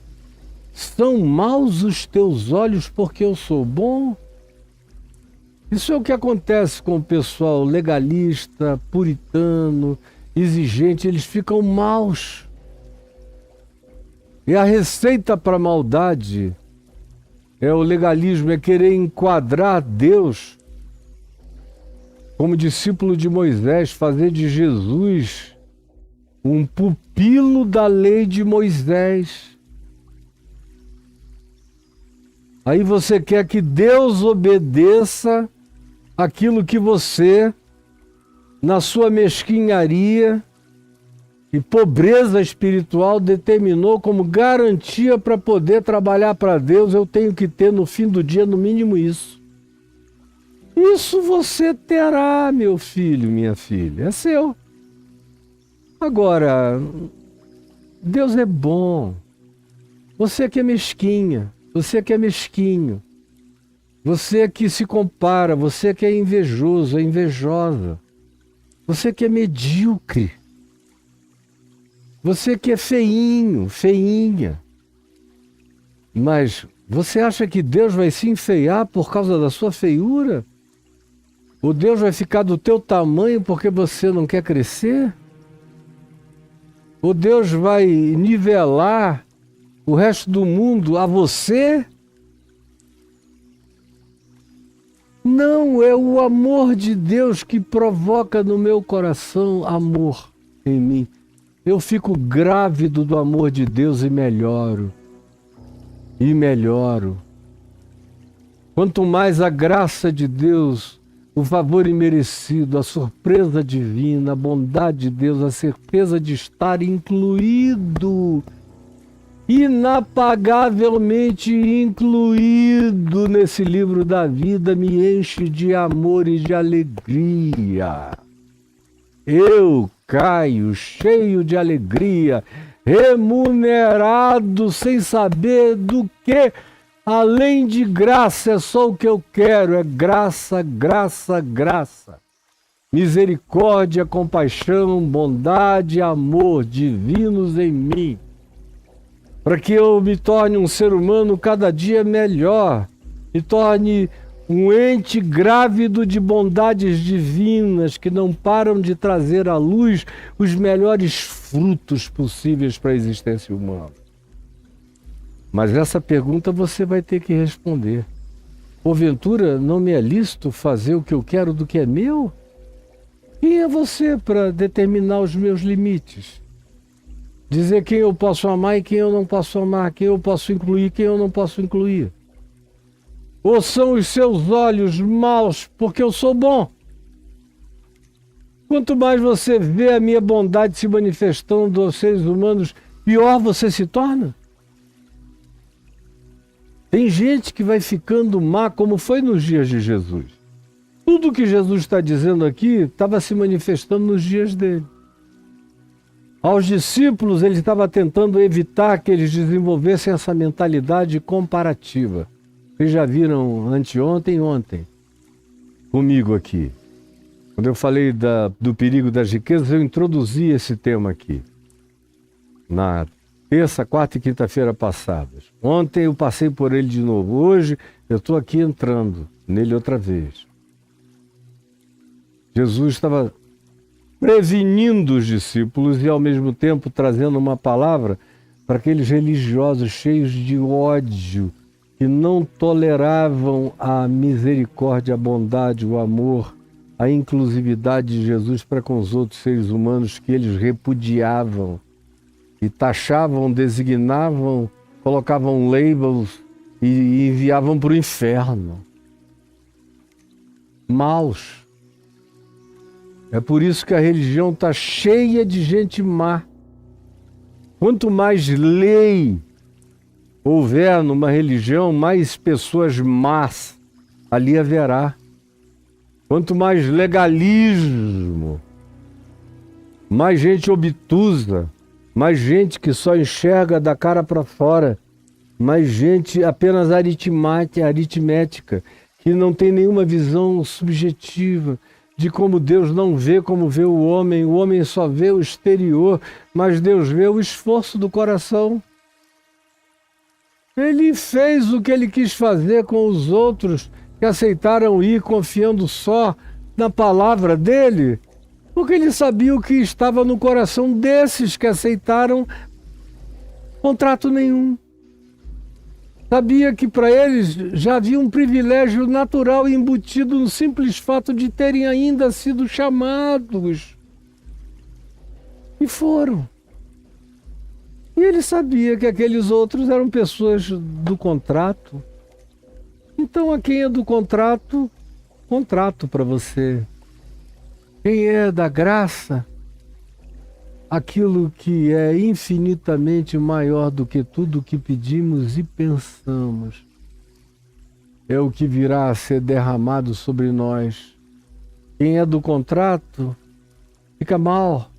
São maus os teus olhos porque eu sou bom? Isso é o que acontece com o pessoal legalista, puritano, exigente, eles ficam maus. E a receita para a maldade é o legalismo, é querer enquadrar Deus como discípulo de Moisés, fazer de Jesus um pupilo da lei de Moisés. Aí você quer que Deus obedeça aquilo que você, na sua mesquinharia e pobreza espiritual, determinou como garantia para poder trabalhar para Deus. Eu tenho que ter no fim do dia no mínimo isso. Isso você terá, meu filho, minha filha, é seu. Agora, Deus é bom. Você que é mesquinha, você que é mesquinho, você que se compara, você que é invejoso, é invejosa, você que é medíocre, você que é feinho, feinha. Mas você acha que Deus vai se enfeiar por causa da sua feiura? Ou Deus vai ficar do teu tamanho porque você não quer crescer? Ou Deus vai nivelar o resto do mundo a você? Não, é o amor de Deus que provoca no meu coração amor em mim. Eu fico grávido do amor de Deus e melhoro. E melhoro. Quanto mais a graça de Deus, o favor imerecido, a surpresa divina, a bondade de Deus, a certeza de estar incluído, inapagavelmente incluído nesse livro da vida, me enche de amor e de alegria. Eu caio cheio de alegria, remunerado sem saber do que. Além de graça, é só o que eu quero, é graça, graça, graça. Misericórdia, compaixão, bondade, amor divinos em mim. Para que eu me torne um ser humano cada dia melhor, me torne um ente grávido de bondades divinas que não param de trazer à luz os melhores frutos possíveis para a existência humana. Mas essa pergunta você vai ter que responder. Porventura, não me é lícito fazer o que eu quero do que é meu? Quem é você para determinar os meus limites? Dizer quem eu posso amar e quem eu não posso amar, quem eu posso incluir e quem eu não posso incluir? Ou são os seus olhos maus porque eu sou bom? Quanto mais você vê a minha bondade se manifestando aos seres humanos, pior você se torna? Tem gente que vai ficando má, como foi nos dias de Jesus. Tudo que Jesus está dizendo aqui estava se manifestando nos dias dele. Aos discípulos, ele estava tentando evitar que eles desenvolvessem essa mentalidade comparativa. Vocês já viram anteontem e ontem comigo aqui. Quando eu falei do perigo das riquezas, eu introduzi esse tema aqui. Na terça, quarta e quinta-feira passadas. Ontem eu passei por ele de novo. Hoje eu estou aqui entrando nele outra vez. Jesus estava prevenindo os discípulos e ao mesmo tempo trazendo uma palavra para aqueles religiosos cheios de ódio, que não toleravam a misericórdia, a bondade, o amor, a inclusividade de Jesus para com os outros seres humanos que eles repudiavam. E taxavam, designavam, colocavam labels e enviavam para o inferno. Maus. É por isso que a religião está cheia de gente má. Quanto mais lei houver numa religião, mais pessoas más ali haverá. Quanto mais legalismo, mais gente obtusa, mais gente que só enxerga da cara para fora, mais gente apenas aritmética, que não tem nenhuma visão subjetiva de como Deus não vê como vê o homem só vê o exterior, mas Deus vê o esforço do coração. Ele fez o que ele quis fazer com os outros que aceitaram ir confiando só na palavra dele, porque ele sabia o que estava no coração desses que aceitaram contrato nenhum. Sabia que para eles já havia um privilégio natural embutido no simples fato de terem ainda sido chamados. E foram. E ele sabia que aqueles outros eram pessoas do contrato. Então, a quem é do contrato, contrato para você. Quem é da graça, aquilo que é infinitamente maior do que tudo o que pedimos e pensamos, é o que virá a ser derramado sobre nós. Quem é do contrato, fica mal,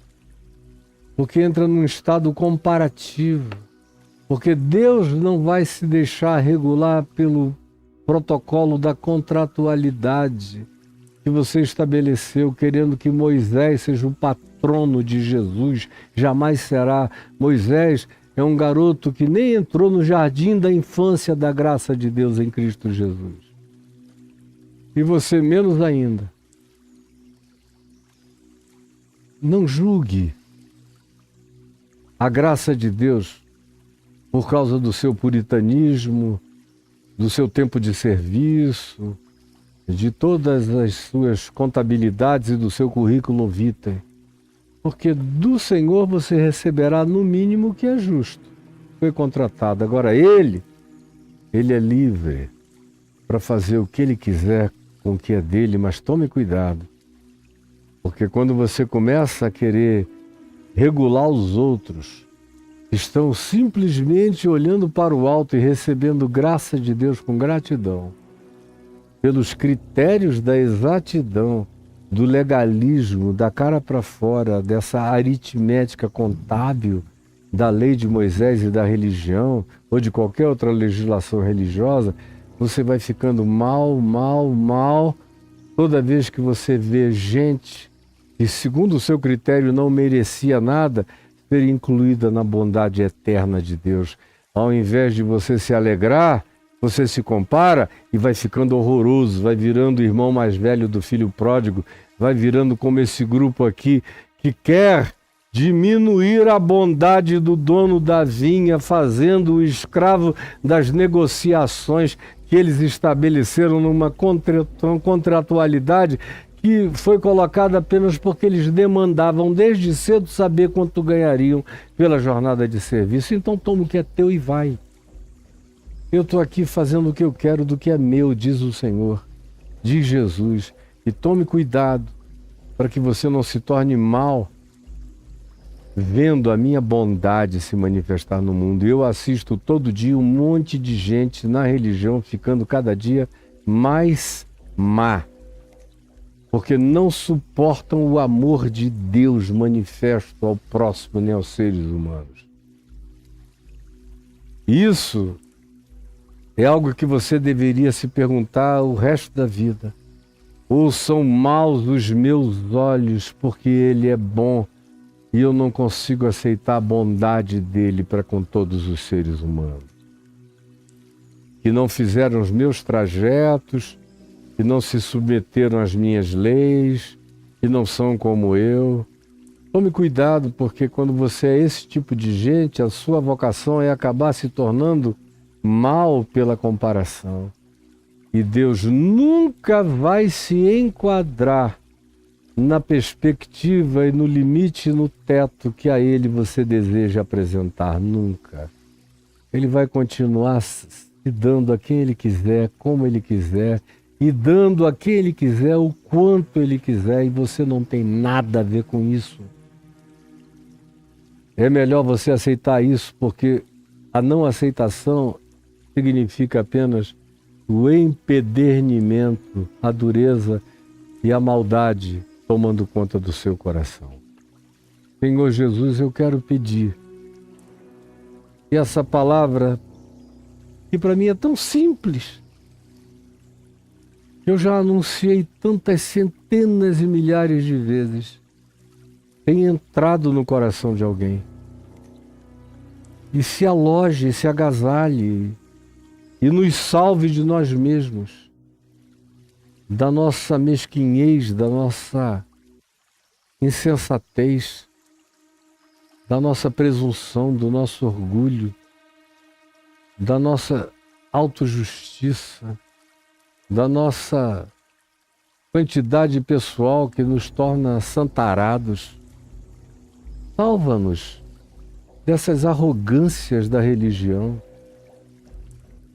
porque entra num estado comparativo, porque Deus não vai se deixar regular pelo protocolo da contratualidade que você estabeleceu, querendo que Moisés seja o patrono de Jesus. Jamais será. Moisés é um garoto que nem entrou no jardim da infância da graça de Deus em Cristo Jesus. E você menos ainda. Não julgue a graça de Deus por causa do seu puritanismo, do seu tempo de serviço, de todas as suas contabilidades e do seu currículo vitae. Porque do Senhor você receberá no mínimo o que é justo. Foi contratado. Agora ele é livre para fazer o que ele quiser com o que é dele, mas tome cuidado. Porque quando você começa a querer regular os outros, estão simplesmente olhando para o alto e recebendo graça de Deus com gratidão, pelos critérios da exatidão, do legalismo, da cara para fora, dessa aritmética contábil da lei de Moisés e da religião, ou de qualquer outra legislação religiosa, você vai ficando mal, toda vez que você vê gente que, segundo o seu critério, não merecia nada, ser incluída na bondade eterna de Deus. Ao invés de você se alegrar, você se compara e vai ficando horroroso, vai virando o irmão mais velho do filho pródigo, vai virando como esse grupo aqui que quer diminuir a bondade do dono da vinha, fazendo o escravo das negociações que eles estabeleceram numa contratualidade que foi colocada apenas porque eles demandavam desde cedo saber quanto ganhariam pela jornada de serviço. Então toma o que é teu e vai. Eu estou aqui fazendo o que eu quero do que é meu, diz o Senhor, diz Jesus. E tome cuidado para que você não se torne mal vendo a minha bondade se manifestar no mundo. Eu assisto todo dia um monte de gente na religião ficando cada dia mais má, porque não suportam o amor de Deus manifesto ao próximo nem aos seres humanos. Isso é algo que você deveria se perguntar o resto da vida. Ou são maus os meus olhos porque Ele é bom e eu não consigo aceitar a bondade dele para com todos os seres humanos, que não fizeram os meus trajetos, que não se submeteram às minhas leis, que não são como eu. Tome cuidado, porque quando você é esse tipo de gente, a sua vocação é acabar se tornando mal pela comparação. E Deus nunca vai se enquadrar na perspectiva e no limite, no teto que a Ele você deseja apresentar. Nunca. Ele vai continuar se dando a quem Ele quiser, como Ele quiser, e dando a quem Ele quiser, o quanto Ele quiser, e você não tem nada a ver com isso. É melhor você aceitar isso, porque a não aceitação significa apenas o empedernimento, a dureza e a maldade tomando conta do seu coração. Senhor Jesus, eu quero pedir que essa palavra, que para mim é tão simples, que eu já anunciei tantas centenas e milhares de vezes, tenha entrado no coração de alguém e se aloje, se agasalhe e nos salve de nós mesmos, da nossa mesquinhez, da nossa insensatez, da nossa presunção, do nosso orgulho, da nossa autojustiça, da nossa quantidade pessoal que nos torna santarados. Salva-nos dessas arrogâncias da religião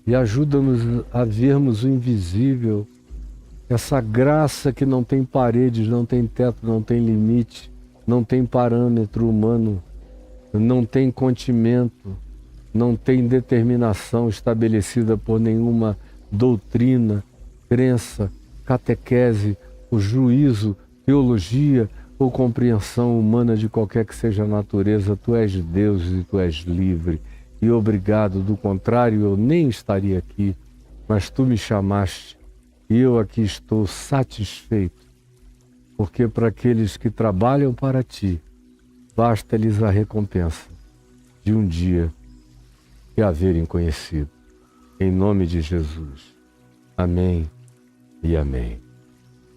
e ajuda-nos a vermos o invisível, essa graça que não tem paredes, não tem teto, não tem limite, não tem parâmetro humano, não tem contimento, não tem determinação estabelecida por nenhuma doutrina, crença, catequese, o juízo, teologia ou compreensão humana de qualquer que seja a natureza. Tu és Deus e tu és livre. E obrigado, do contrário eu nem estaria aqui, mas tu me chamaste e eu aqui estou satisfeito, porque para aqueles que trabalham para ti, basta-lhes a recompensa de um dia te haverem conhecido. Em nome de Jesus. Amém e amém.